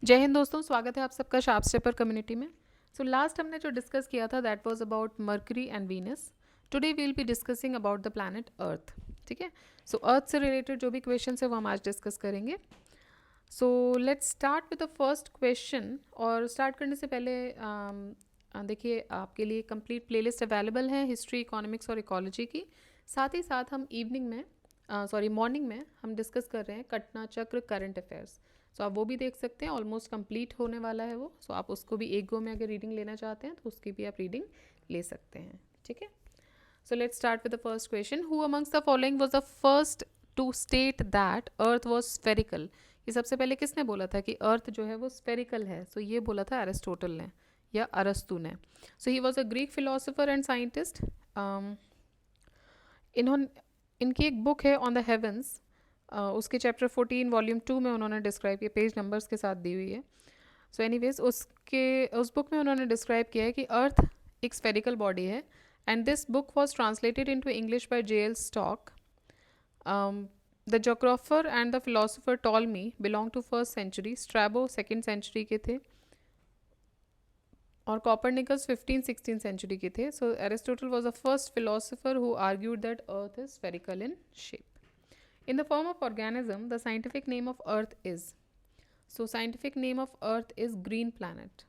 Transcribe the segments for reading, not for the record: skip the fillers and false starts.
जय हिंद दोस्तों, स्वागत है आप सबका शार्प स्टेपर कम्युनिटी में। सो लास्ट हमने जो डिस्कस किया था that was about Mercury and Venus. Today we will be discussing about the planet Earth. ठीक है, सो अर्थ से रिलेटेड जो भी क्वेश्चन है वो हम आज डिस्कस करेंगे। सो let's start with the first question. और स्टार्ट करने से पहले देखिए आपके लिए कंप्लीट प्लेलिस्ट अवेलेबल है हिस्ट्री, इकोनॉमिक्स और इकोलॉजी की। साथ ही साथ हम इवनिंग में मॉर्निंग में हम डिस्कस कर रहे हैं कटना चक्र करंट अफेयर्स। सो आप वो भी देख सकते हैं, ऑलमोस्ट कंप्लीट होने वाला है वो। सो आप उसको भी एक गो में अगर रीडिंग लेना चाहते हैं तो उसकी भी आप रीडिंग ले सकते हैं। ठीक है, so let's start with the first question. Who amongst the following was the first to state that earth was spherical. ये सबसे पहले किसने बोला था कि अर्थ जो है वो स्फेरिकल है? सो ये बोला था एरिस्टोटल ने या अरस्तु ने। So he was a Greek philosopher and scientist. इन्होंने इनकी एक बुक है ऑन द हेवंस, उसके चैप्टर 14 वॉल्यूम 2 में उन्होंने डिस्क्राइब किया, पेज नंबर्स के साथ दी हुई है। सो एनीवेज उस बुक में उन्होंने डिस्क्राइब किया है कि अर्थ एक स्फेरिकल बॉडी है। And this book was translated into English by J L Stock. The geographer and the philosopher Ptolemy belong to first century, Strabo second century के थे और कॉपरनिकस 15-16 सेंचुरी के थे। So Aristotle was the first philosopher who argued that earth is spherical in shape. In the form of organism, the scientific name of Earth is. So, scientific name of Earth is green planet.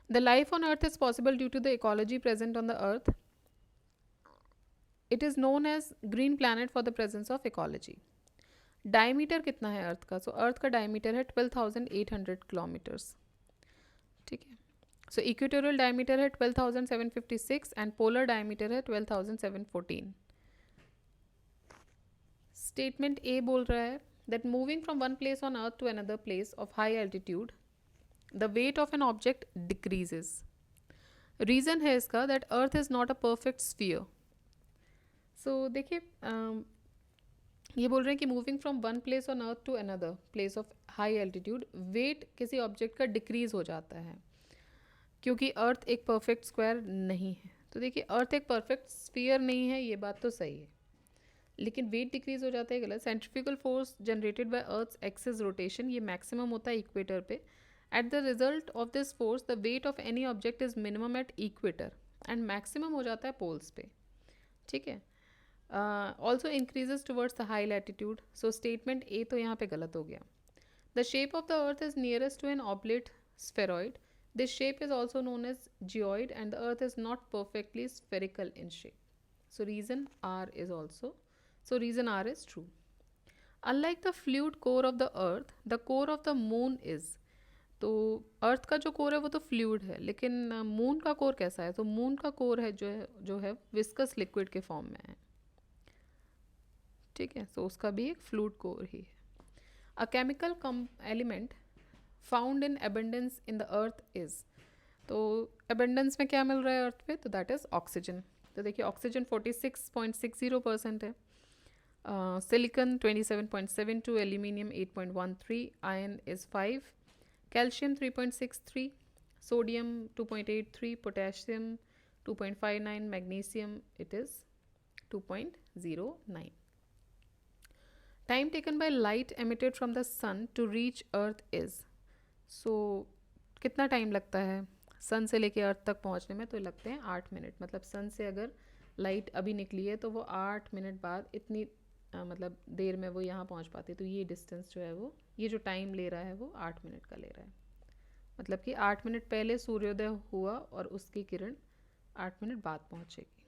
The life on Earth is possible due to the ecology present on the Earth. It is known as green planet for the presence of ecology. Diameter कितना है अर्थ का? So, अर्थ का diameter है 12,800 kilometres. ठीक है, सो equatorial diameter है 12,756 and polar diameter है 12,714। Statement A बोल रहा है that moving from one place on earth to another place of high altitude the weight of an object decreases. Reason है इसका that earth is not a perfect sphere. So देखिए ये बोल रहे हैं कि moving from one place on earth to another place of high altitude weight किसी object का डिक्रीज हो जाता है क्योंकि अर्थ एक परफेक्ट स्क्वायर नहीं है। तो देखिए अर्थ एक परफेक्ट स्फीयर नहीं है, ये बात तो सही है, लेकिन वेट डिक्रीज हो जाता है गलत। Centrifugal force generated by earth's axis rotation ये मैक्सिमम होता है इक्वेटर पे। At the result of this force the weight of any object is minimum at equator and maximum हो जाता है पोल्स पे। ठीक है, also increases towards the high latitude. So statement A तो यहाँ पे गलत हो गया। The shape of the earth is nearest to an oblate spheroid. This shape is also known as geoid and the earth is not perfectly spherical in shape. So reason R is also, so reason R is true. Unlike the fluid core of the earth, the core of the moon is. तो अर्थ का जो core है वो तो fluid है, लेकिन moon का core कैसा है? तो मून का कोर है जो है विस्कस लिक्विड के फॉर्म में है। ठीक है, सो उसका भी एक फ्लूइड कोर ही है। A chemical element found in abundance in the earth is. तो एबंडेंस में क्या मिल रहा है अर्थ पे? तो दैट इज ऑक्सीजन। तो देखिए ऑक्सीजन 46.60% है, silicon 27.72, aluminium 8.13, iron is 5, calcium 3.63, sodium 2.83, potassium 2.59, magnesium it is 2.09। Time taken by light emitted from the sun to reach earth is. So कितना टाइम लगता है सन से लेके अर्थ तक पहुंचने में? तो लगते हैं 8 मिनट। मतलब सन से अगर लाइट अभी निकली है तो वो 8 मिनट बाद इतनी मतलब देर में वो यहाँ पहुँच पाती है। तो ये डिस्टेंस जो है वो, ये जो टाइम ले रहा है वो 8 मिनट का ले रहा है। मतलब कि 8 मिनट पहले सूर्योदय हुआ और उसकी किरण 8 मिनट बाद पहुँचेगी।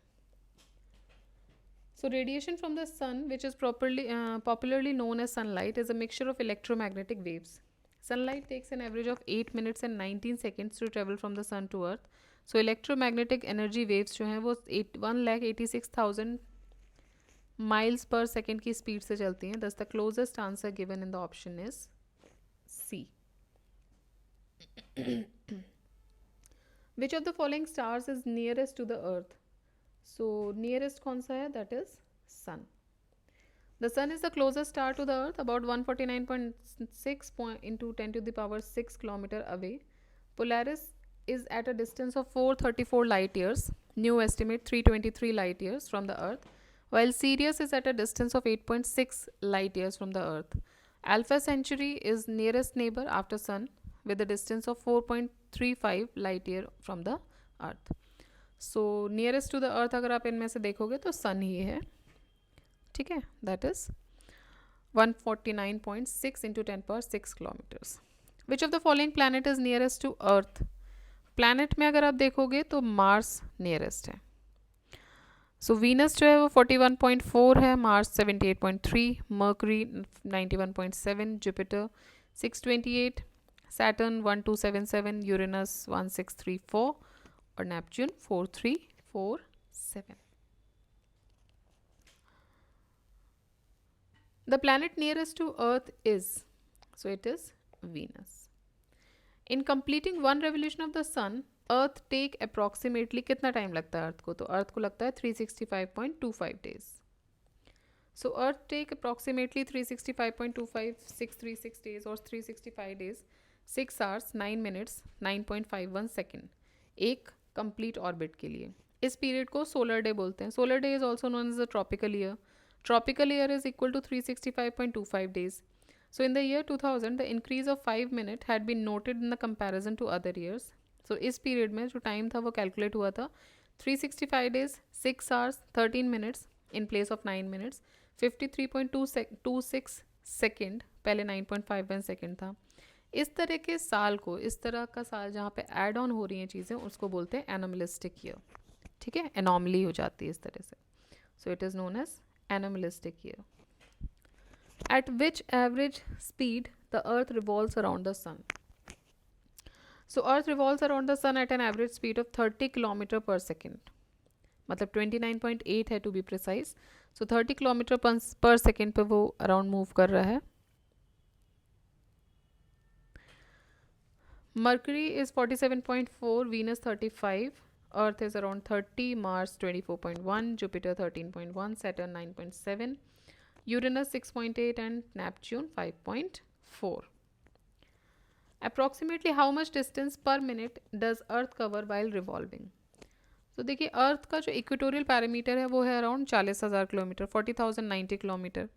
So radiation from the sun, which is popularly known as sunlight, is a mixture of electromagnetic waves. Sunlight takes an average of 8 minutes and 19 seconds to travel from the sun to earth. So electromagnetic energy waves जो हैं वो 1,86,000 miles per second की speed से चलती हैं। Thus the closest answer given in the option is C. Which of the following stars is nearest to the earth? So nearest कौन सा है? That is sun. The sun is the closest star to the earth, about 149.6 into 10 to the power 6 kilometer away. Polaris is at a distance of 434 light years, new estimate 323 light years from the earth, while Sirius is at a distance of 8.6 light years from the earth. Alpha Centauri is nearest neighbor after Sun with a distance of 4.35 light year from the Earth. So nearest to the Earth अगर आप इनमें से देखोगे तो Sun ही है, ठीक है, that is 149.6 into 10 power 6 kilometers. Which of the following planet is nearest to Earth? Planet में अगर आप देखोगे तो Mars nearest है. सो वीनस जो है वो 41.4 है, Mars 78.3, mercury 91.7, Jupiter 628, Saturn 1277, Uranus 1634 और Neptune 4347. The planet nearest to Earth is, so it is Venus. In completing one revolution of the sun, earth take approximately कितना टाइम लगता है अर्थ को? तो अर्थ को लगता है 365.25 days. So earth take approximately 365.25 636 days और 365 डेज 6 आवर्स 9 मिनट्स 9.51 सेकेंड एक कंप्लीट ऑर्बिट के लिए. इस पीरियड को सोलर डे बोलते हैं. Solar day is also known as a tropical year. Tropical year is equal to 365.25 days. So in the year 2000, the increase of 5 minutes had been noted in the comparison to other years. So इस period में जो time था वो calculate हुआ था 365 days 6 hours 13 minutes in place of 9 minutes 53.26 second, पहले 9.51 second था. इस तरह के साल को, इस तरह का साल जहाँ पे ऐड ऑन हो रही हैं चीज़ें, उसको बोलते हैं एनोमलिस्टिक ईयर. ठीक है, एनॉमली हो जाती है इस तरह से. So it is known as anomalistic year. At which average speed the Earth revolves around the Sun? So Earth revolves around the Sun at an average speed of 30 km per second. मतलब 29.8 है to be precise. So 30 km per second पे वो around move कर रहा है. Mercury is 47.4, Venus 35, Earth is around 30, Mars 24.1, Jupiter 13.1, Saturn 9.7, Uranus 6.8 and Neptune 5.4. Approximately how much distance per minute does Earth cover while revolving? तो देखिए अर्थ का जो equatorial parameter है वो है around 40,000 kilometre, 40,090 kilometre.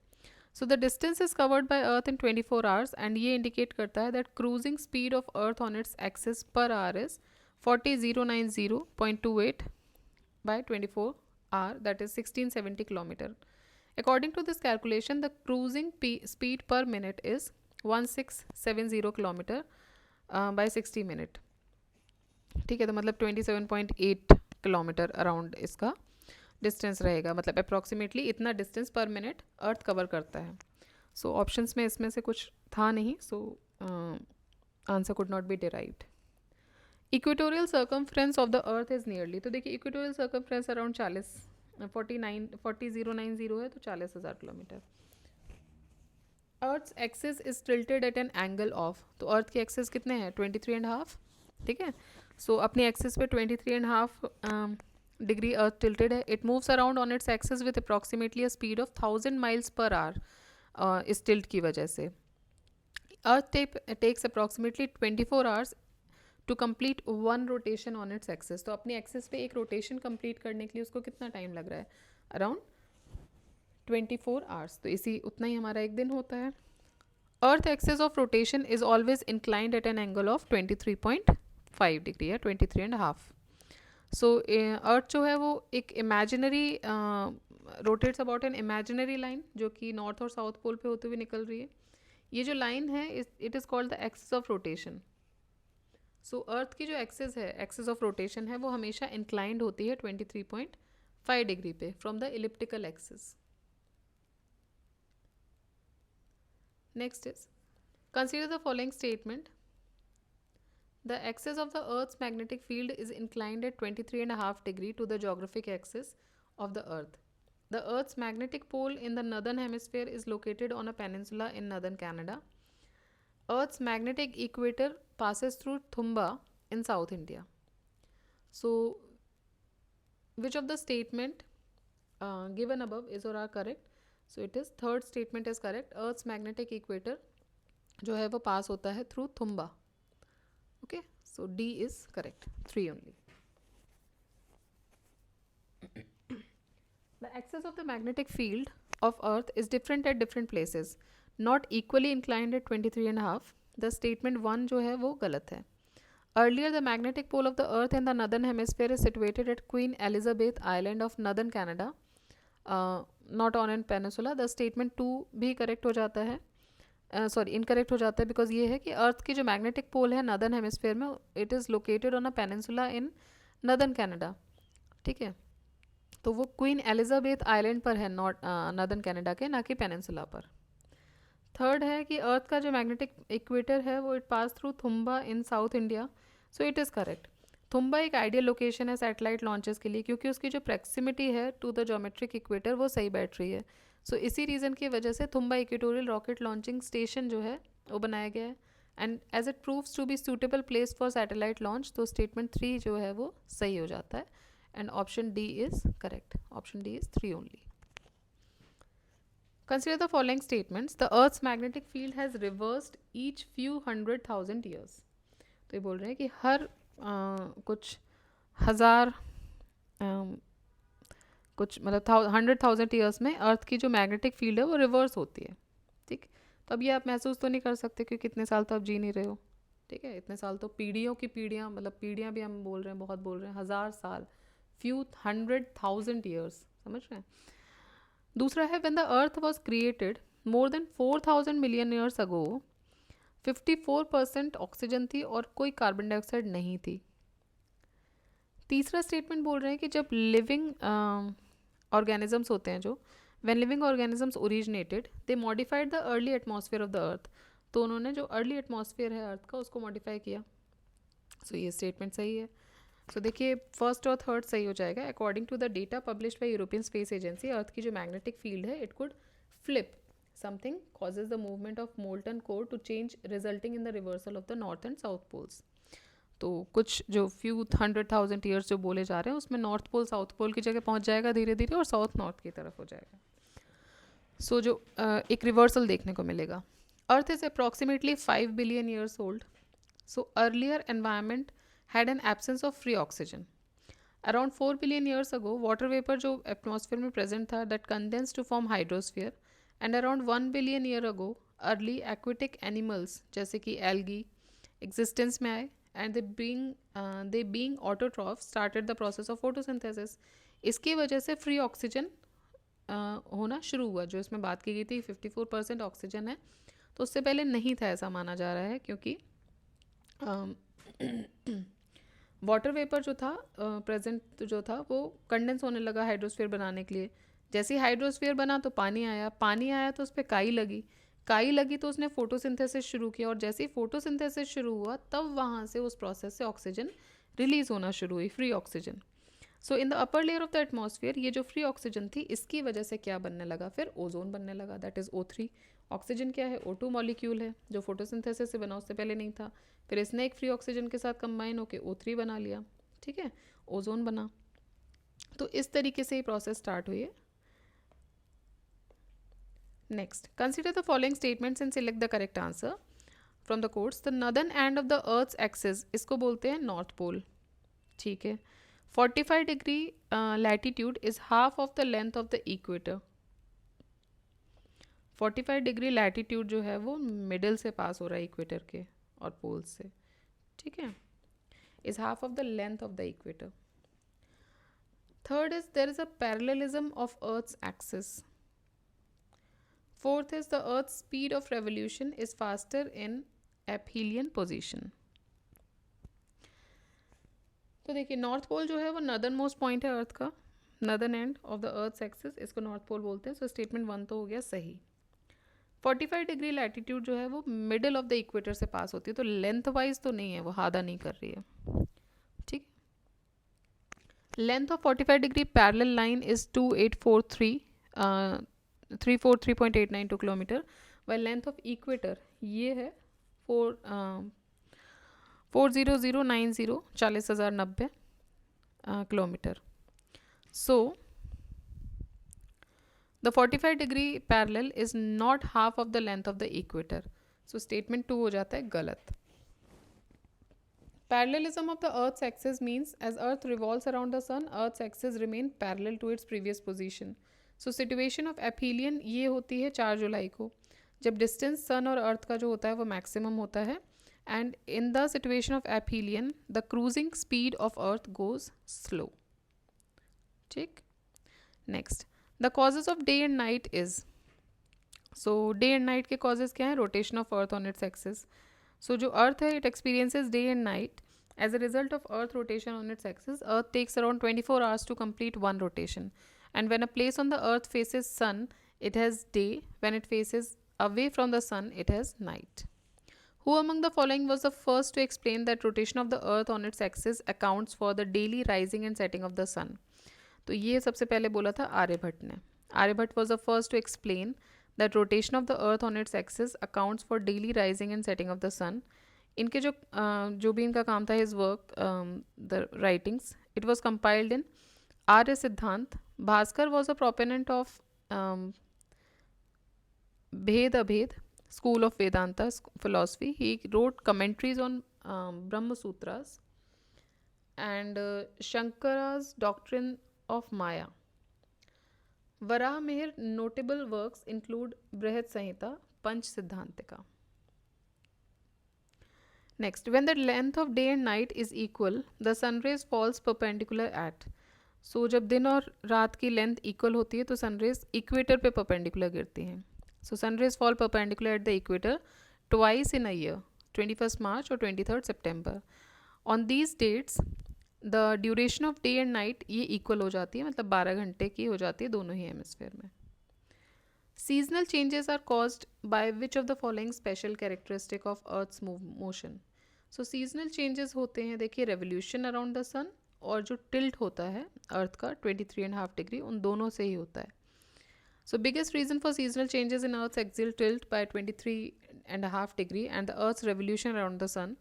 So the distance is covered by earth in 24 hours and ये indicate करता है that cruising speed of earth on its axis per hour is 40,090.28 by 24 hour, that is 1670 kilometer. According to this calculation, the cruising speed per minute is 1670 kilometer by 60 minute. ठीक है, तो मतलब 27.8 kilometre around इसका distance रहेगा. मतलब approximately इतना distance पर minute अर्थ cover करता है. सो ऑप्शंस में इसमें से कुछ था नहीं, so answer could not be derived. Equatorial circumference of the earth is nearly. तो देखिए इक्वेटोरियल सर्कमफ्रेंस अराउंड 40,090 है, तो 40,000 kilometre. Earth axis is tilted at an angle of. तो अर्थ के एक्सिस कितने हैं? 23.5. ठीक है, सो अपनी एक्सिस पे 23.5 डिग्री अर्थ टिल्टेड है. It moves around on its axis with approximately a speed of 1000 miles per hour. इस टिल्ट की वजह से earth takes approximately 24 hours to complete one rotation on its axis. तो अपनी एक्सिस पे एक रोटेशन कंप्लीट करने के लिए उसको कितना टाइम लग रहा है? Around 24 hours. तो इसी उतना ही हमारा एक दिन होता है. अर्थ axis of rotation is always inclined at an angle of 23.5 degree या 23.5. सो अर्थ जो है वो एक imaginary rotates about an imaginary line जो कि नॉर्थ और साउथ पोल पे होते हुए निकल रही है. ये जो लाइन है it is called the axis of rotation. So earth की जो एक्सिस है, एक्सिस ऑफ रोटेशन है, वो हमेशा इंक्लाइंड होती है 23.5 डिग्री पे from the elliptical axis. Next is consider the following statement. The axis of the Earth's magnetic field is inclined at 23.5 degree to the geographic axis of the Earth. The Earth's magnetic pole in the northern hemisphere is located on a peninsula in northern Canada. Earth's magnetic equator passes through Thumba in South India. So, which of the statement given above is or are correct? So, it is third statement is correct. Earth's magnetic equator जो है वो पास होता है through Thumba. Okay, so D is correct. 3 only. The axis of the magnetic field of Earth is different at different places. Not equally inclined at 23.5, the statement 1 जो है वो गलत है. Earlier the magnetic pole of the earth in the northern hemisphere is situated at Queen Elizabeth Island of northern Canada, not on an peninsula. The statement 2 भी correct हो जाता है, sorry incorrect हो जाता है, बिकॉज ये है कि अर्थ की जो मैग्नेटिक पोल है नदर्न हेमिस्फीयर में, it is located on a peninsula in northern Canada. ठीक है, तो वो क्वीन एलिजाबेथ आइलैंड पर है, नॉट नदर्न कैनेडा के, ना कि पेनिनसुला पर. थर्ड है कि अर्थ का जो मैग्नेटिक इक्वेटर है वो it pass through Thumba in south India, so it is correct. Thumba एक आइडियल लोकेशन है सैटेलाइट लॉन्चेस के लिए, क्योंकि उसकी जो प्रॉक्सिमिटी है टू द ज्योमेट्रिक इक्वेटर वो सही बैठ रही है. सो इसी रीज़न की वजह से Thumba equatorial rocket launching station जो है वो बनाया गया है. And as it proves to be suitable place for satellite launch, तो स्टेटमेंट 3 जो है वो सही हो जाता है. And option D is correct. Option D is 3 only. Consider the following statements. The Earth's magnetic field has reversed each few 100,000 years. तो ये बोल रहे हैं कि हर कुछ हजार कुछ मतलब 100,000 ईयर्स में अर्थ की जो मैग्नेटिक फील्ड है वो रिवर्स होती है. ठीक, तो अब ये आप महसूस तो नहीं कर सकते क्योंकि इतने साल तो आप जी नहीं रहे हो. ठीक है, इतने साल तो पीढ़ियों की पीढ़ियाँ, मतलब पीढ़ियाँ भी हम बोल रहे हैं, बहुत बोल रहे हैं, 1000 साल, few 100,000 ईयर्स, समझ रहे हैं. दूसरा है when the earth was created more than 4,000 million years ago 54% oxygen थी और कोई कार्बन डाइऑक्साइड नहीं थी. तीसरा स्टेटमेंट बोल रहे हैं कि जब लिविंग ऑर्गेनिजम्स होते हैं, जो when living organisms originated they modified the early atmosphere of the अर्थ, तो उन्होंने जो अर्ली एटमॉस्फेयर है अर्थ का उसको मॉडिफाई किया. सो ये स्टेटमेंट सही है. सो देखिए फर्स्ट और थर्ड सही हो जाएगा. According to the data published by European Space Agency, earth की जो मैग्नेटिक फील्ड है it could flip something causes the movement of molten core to change resulting in the reversal of the north and south poles. तो कुछ जो few 100,000 years जो बोले जा रहे हैं उसमें नॉर्थ पोल साउथ पोल की जगह पहुंच जाएगा धीरे धीरे और साउथ नॉर्थ की तरफ हो जाएगा. सो जो एक रिवर्सल देखने को मिलेगा. Earth is approximately 5 billion years old. So earlier environment had an absence of free oxygen. Around 4 billion years ago, water vapor जो atmosphere में present था that condensed to form hydrosphere, and around 1 billion year ago, early aquatic animals जैसे कि algae existence में आए, and they being autotrophs started the process of photosynthesis. इसकी वजह से free oxygen होना शुरू हुआ. जो इसमें बात की गई थी 54% ऑक्सीजन है, तो उससे पहले नहीं था ऐसा माना जा रहा है, क्योंकि वाटर वेपर जो था प्रेजेंट जो था वो कंडेंस होने लगा हाइड्रोस्फीयर बनाने के लिए. जैसे ही हाइड्रोस्फीयर बना तो पानी आया तो उस पर काई लगी तो उसने फोटोसिंथेसिस शुरू किया, और जैसे ही फोटोसिंथेसिस शुरू हुआ तब वहाँ से उस प्रोसेस से ऑक्सीजन रिलीज होना शुरू हुई, free oxygen. So in the upper layer of the atmosphere ये जो फ्री ऑक्सीजन थी इसकी वजह से क्या बनने लगा, फिर ओजोन बनने लगा, दैट इज़ O3. ऑक्सीजन क्या है, O2 मॉलिक्यूल है जो फोटोसिंथेसिस से बना, उससे पहले नहीं था. फिर इसने एक फ्री ऑक्सीजन के साथ कंबाइन होकर O3 बना लिया. ठीक है, ओजोन बना. तो इस तरीके से ये प्रोसेस स्टार्ट हुई है. Next, consider the following statements and select the correct answer from the quotes. The northern end of the earth's axis, इसको बोलते हैं नॉर्थ पोल. ठीक है, 45 degree latitude is half of the length of the equator. 45 degree latitude जो है वो middle से पास हो रहा है इक्वेटर के और पोल्स से. ठीक है, is half of the length of the equator. Third is there is a parallelism of earth's axis. Fourth is the earth speed of revolution is faster in aphelion position. तो देखिए north pole जो है वो northern most point है अर्थ का, northern and of the earth axis, इसको north pole बोलते हैं. सो स्टेटमेंट 1 तो हो गया सही. 45 डिग्री लैटिट्यूड जो है वो मिडल ऑफ द इक्वेटर से पास होती है, तो लेंथ वाइज तो नहीं है, वो आधा नहीं कर रही है. ठीक, length of 45 degree parallel line is 343.892 kilometre, while length of equator ये है 40090 40,090 kilometre. So the 45 degree parallel is not half of the length of the equator. So statement 2 हो जाता है गलत. Parallelism of the Earth's axis means as Earth revolves around the Sun, Earth's axis remain parallel to its previous position. So situation of aphelion ये होती है 4 जुलाई को, जब distance सन और अर्थ का जो होता है वो मैक्सिमम होता है. And in the situation of aphelion the cruising speed of earth goes slow. ठीक. Next, the causes of day and night is. So day and night के कॉजेज क्या है? Rotation of earth on its axis. So जो earth है it experiences day and night. As a result of Earth rotation on its axis, Earth takes around 24 hours to complete one rotation. And when a place on the Earth faces Sun, it has day. When it faces away from the Sun, it has night. Who among the following was the first to explain that rotation of the Earth on its axis accounts for the daily rising and setting of the Sun? तो ये सबसे पहले बोला था आर्यभट्ट ने. Aryabhata was the first to explain that rotation of the Earth on its axis accounts for daily rising and setting of the Sun. इनके जो भी इनका काम था, his work the writings, it was compiled in Arya Siddhanta. Bhaskara was a proponent of Bheda Abheda school of Vedanta philosophy. He wrote commentaries on Brahma Sutras and Shankara's doctrine of Maya. Varaha Mihira notable works include Brihat Samhita, punch Siddhantika. Next, when the length of day and night is equal, the sun rays falls perpendicular at. So जब दिन और रात की length equal होती है तो sun rays equator पे perpendicular गिरती हैं. So sun rays fall perpendicular at the equator twice in a year, 21 मार्च और 23 सितंबर. On these dates the duration of day and night ये इक्वल हो जाती है, मतलब 12 घंटे की हो जाती है दोनों ही हेमिस्फेयर में. Seasonal changes are caused by which of the following special characteristic of Earth's motion? So seasonal changes होते हैं, देखिए, revolution around the sun और जो tilt होता है अर्थ का 23.5 डिग्री, उन दोनों से ही होता है. So biggest reason for seasonal changes in Earth's axial tilt by 23.5 degree and the Earth's revolution around the sun.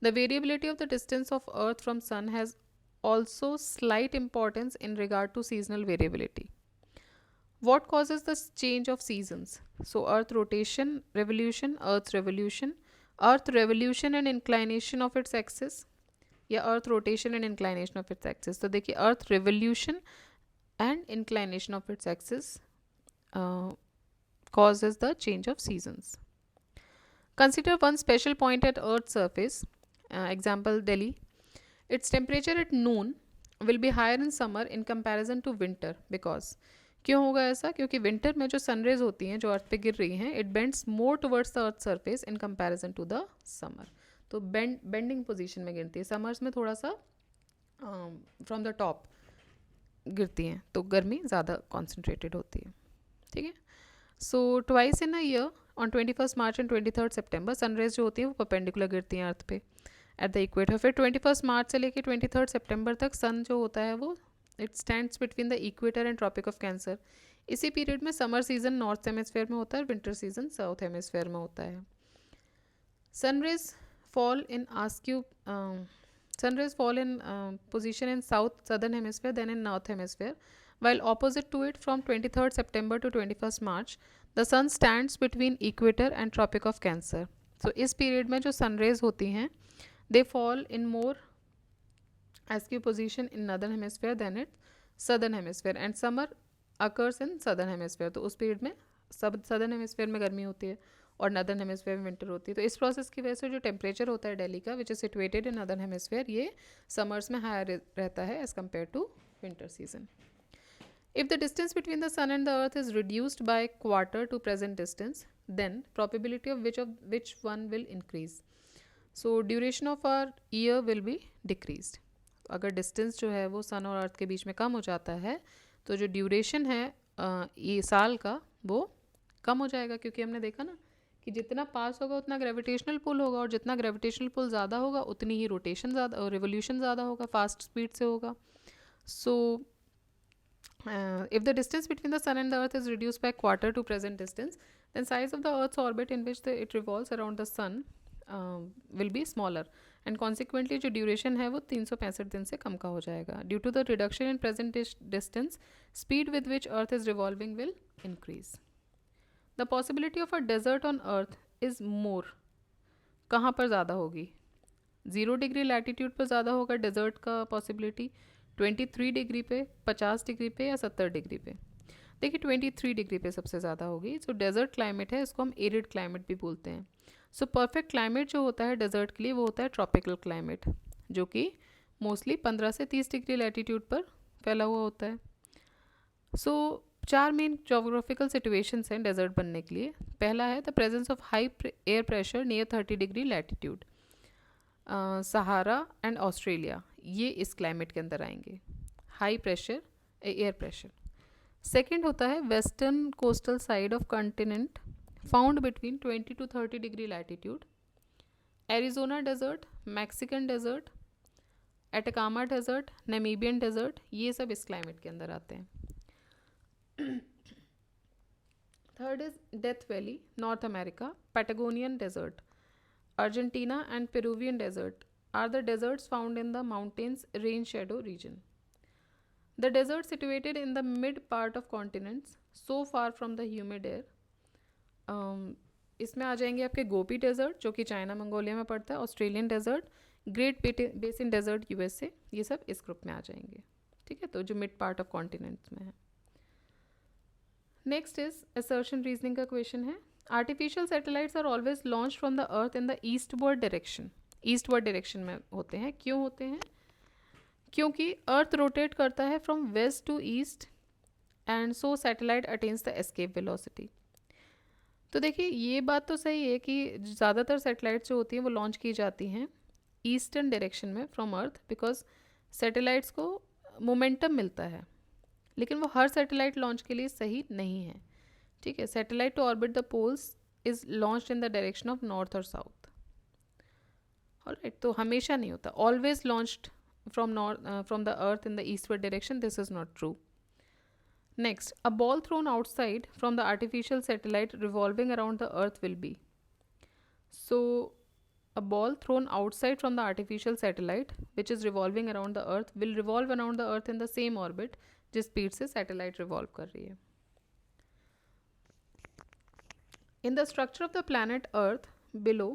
The variability of the distance of Earth from sun has also slight importance in regard to seasonal variability. What causes the change of seasons? So Earth rotation, revolution, Earth's revolution, Earth revolution and inclination of its axis, या Earth rotation and inclination of its axis. तो देखिए, Earth revolution and inclination of its axis causes the change of seasons. Consider one special point at Earth's surface. Example, Delhi. Its temperature at noon will be higher in summer in comparison to winter because. क्यों होगा ऐसा? क्योंकि winter में जो sun rays होती हैं जो अर्थ पे गिर रही हैं, it bends more towards the earth surface in comparison to the summer. तो बेंडिंग पोजीशन में गिरती है. समर्स में थोड़ा सा फ्रॉम द टॉप गिरती हैं, तो गर्मी ज़्यादा कॉन्सेंट्रेटेड होती है. ठीक है. So twice in a year on 21 March and 23 September sun rays जो होती हैं वो परपेंडिकुलर गिरती हैं अर्थ पे एट द इक्वेटर. फिर 21 मार्च से लेकर 23 सितंबर तक सन जो होता है वो it stands between the equator and tropic of cancer. इसी पीरियड में समर सीजन नॉर्थ हेमिस्फेयर में होता है और विंटर सीजन साउथ हेमिस्फेयर में होता है. Sunrays fall in askew sunrays fall in position in southern hemisphere then in north hemisphere, while opposite to it from 23rd September to 21st March the sun stands between equator and tropic of cancer. So इस period में जो sun rays होती हैं they fall in more askew position in northern hemisphere than in southern hemisphere and summer occurs in southern hemisphere. तो उस period में southern hemisphere में गर्मी होती है और नदर्न हेमिस्फेयर में विंटर होती है. तो इस प्रोसेस की वजह से जो टेम्परेचर होता है दिल्ली का which is situated in northern hemisphere ये समर्स में हायर रहता है as compare to winter season. If the distance between the sun and the earth is reduced by quarter to present distance then probability of which one will increase. So duration of our year will be decreased. अगर distance जो है वो सन और अर्थ के बीच में कम हो जाता है तो जो ड्यूरेशन है ये साल का वो कम हो जाएगा, क्योंकि हमने देखा ना कि जितना पास होगा उतना ग्रेविटेशनल पुल होगा और जितना ग्रेविटेशनल पुल ज़्यादा होगा उतनी ही रोटेशन ज़्यादा और रिवोल्यूशन ज़्यादा होगा, फास्ट स्पीड से होगा. So if the distance between the sun and the earth is reduced by quarter to present distance then size of the earth's orbit in which it revolves around the sun will be smaller and consequently जो duration है वो 365 दिन से कम का हो जाएगा. Due to the reduction in present distance speed with which earth is revolving will increase. The possibility of a desert on earth is more. कहाँ पर ज़्यादा होगी? 0 डिग्री लैटिट्यूड पर ज़्यादा होगा डेजर्ट का पॉसिबिलिटी, 23 डिग्री पे, 50 डिग्री पे या 70 डिग्री पे. देखिए 23 डिग्री पे सबसे ज़्यादा होगी। जो डेजर्ट क्लाइमेट है इसको हम एरिड क्लाइमेट भी बोलते हैं। सो परफेक्ट क्लाइमेट जो होता है डेजर्ट के लिए वो होता है ट्रॉपिकल क्लाइमेट, जो कि मोस्टली 15 से 30 डिग्री लैटीट्यूड पर फैला हुआ होता है। सो चार मेन जोग्राफिकल सिचुएशंस हैं डेजर्ट बनने के लिए। पहला है the presence of high air pressure near 30 degree latitude, Sahara and Australia, ये इस क्लाइमेट के अंदर आएंगे, high pressure air pressure. Second होता है western coastal side of continent found between 20 to 30 degree latitude, Arizona desert, Mexican desert, Atacama desert, Namibian desert, ये सब इस क्लाइमेट के अंदर आते हैं। Third is death Valley, North America, Patagonian desert, Argentina and Peruvian desert are the deserts found in the mountains rain shadow region. The desert situated in the mid part of continents so far from the humid air. इसमें आ जाएंगे आपके गोपी desert जो कि China Mongolia में पड़ता है, Australian desert, great basin desert USA, ये सब इस ग्रुप में आ जाएंगे। ठीक है, तो जो मिड पार्ट ऑफ कॉन्टिनेंट्स में है। नेक्स्ट इज असर्शन रीजनिंग का क्वेश्चन है, artificial satellites are always launch from the earth in the eastward direction. Eastward direction में होते हैं, क्यों होते हैं? क्योंकि अर्थ रोटेट करता है from west to east and so satellite attains the escape velocity. तो देखिए ये बात तो सही है कि ज़्यादातर सैटेलाइट्स जो होती हैं वो लॉन्च की जाती हैं ईस्टर्न डायरेक्शन में फ्रॉम अर्थ, बिकॉज सैटेलाइट्स को मोमेंटम मिलता है, लेकिन वो हर सैटेलाइट लॉन्च के लिए सही नहीं है। ठीक है, satellite to orbit the poles is launched in the direction of north और साउथ। ऑलराइट, तो हमेशा नहीं होता, always launched from the earth in the eastward direction, this is not true. Next, a ball thrown outside from the artificial satellite revolving around the earth will be, so a ball thrown outside from the artificial satellite which is revolving around the earth will revolve around the earth in the same orbit जिस speed से satellite revolve कर रही है। In the structure of the planet Earth below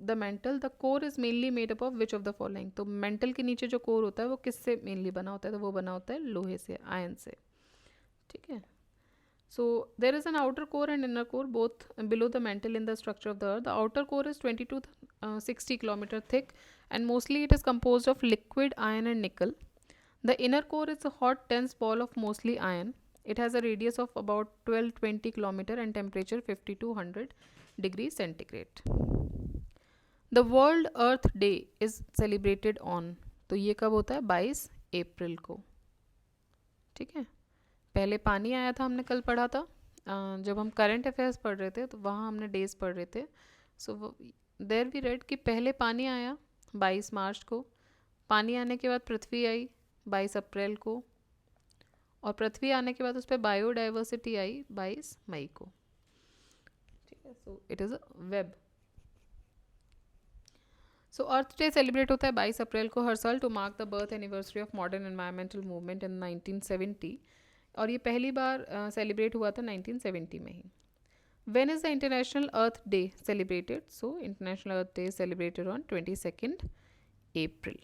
the mantle, the core is mainly made up of which of the following? तो mantle के नीचे जो core होता है वो किससे mainly बना होता है? तो वो बना होता है लोहे से, आयन से। ठीक है, so there is an outer core and inner core both below the mantle in the structure of the earth. The outer core is 20 to 60 kilometer thick and mostly it is composed of liquid iron and nickel. The inner core is a hot dense ball of mostly iron. It has a radius of about 12-20 kilometer and temperature 50 to 100 degrees centigrade. The World Earth Day is celebrated on, तो ये कब होता है? 22 April को। ठीक है, पहले पानी आया था, हमने कल पढ़ा था जब हम करंट अफेयर्स पढ़ रहे थे, तो वहाँ हमने डेज पढ़ रहे थे। सो देयर वी रेड कि पहले पानी आया 22 मार्च को, पानी आने के बाद पृथ्वी आई 22 अप्रैल को, और पृथ्वी आने के बाद उस पर बायोडाइवर्सिटी आई 22 मई को। ठीक है, so it is a web. So earth day celebrate होता है 22 अप्रैल को हर साल to mark the birth anniversary of modern environmental movement in 1970, और ये पहली बार सेलिब्रेट हुआ था 1970 में ही। When is the international Earth Day celebrated? So international Earth Day celebrated on 22 April.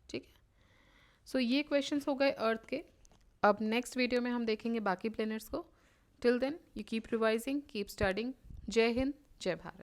ठीक है, सो ये क्वेश्चंस हो गए अर्थ के। अब नेक्स्ट वीडियो में हम देखेंगे बाकी प्लैनेट्स को। Till then you keep revising, keep studying. जय हिंद, जय भारत।